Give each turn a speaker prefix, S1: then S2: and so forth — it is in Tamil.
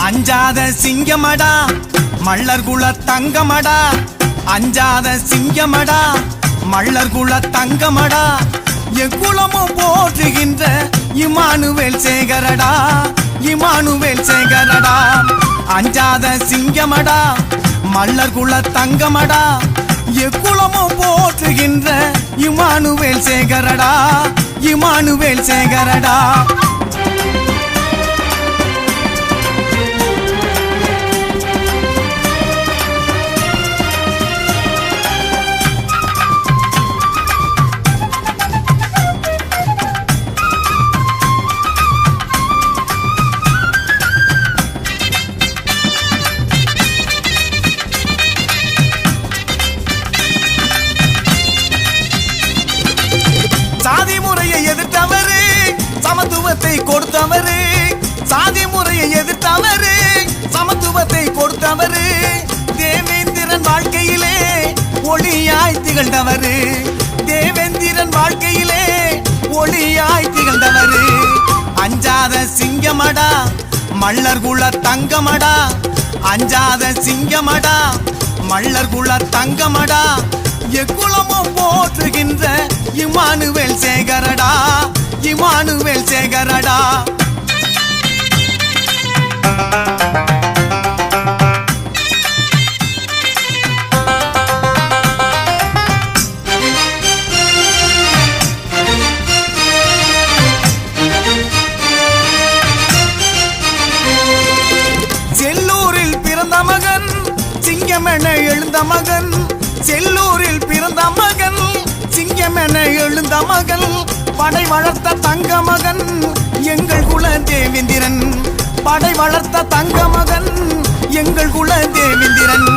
S1: அஞ்சாத சிங்கமடா மல்லர் குல தங்கமடா அஞ்சாத சிங்கமடா மல்லர் குல தங்கமடா எக்குலமும் போற்றுகின்ற இமானுவேல் சேகரடா இமானுவேல் சேகரடா அஞ்சாத சிங்கமடா மல்லர் குல தங்கமடா எக்குலமும் போற்றுகின்ற இமானுவேல் சேகரடா இமானுவேல் சேகரடா சாதி முறையை எதிர்த்தவரு சமத்துவத்தை கொடுத்தவரு சாதி முறையை எதிர்த்தவரு சமத்துவத்தை கொடுத்தவரு தேவேந்திரன் வாழ்க்கையிலே ஒளியாய் திகழ்ந்தவரு தேவேந்திரன் வாழ்க்கையிலே ஒளியாய் திகழ்ந்தவரு அஞ்சாத சிங்கமடா மல்லர் குல தங்கமடா அஞ்சாத சிங்கமடா மல்லர் குல தங்கமடா எக்குலமும் போற்றுகின்ற இமானுவேல் சேகரடா இமானுவேல் சேகரடா செல்லூரில் பிறந்த மகன் சிங்கமென எழுந்த மகன் செல்லூரில் பிறந்த மகன் சிங்கமென எழுந்த மகன் படை வளர்த்த தங்க மகன் எங்கள் குல தேவேந்திரன் படை வளர்த்த தங்க மகன் எங்கள் குல தேவேந்திரன்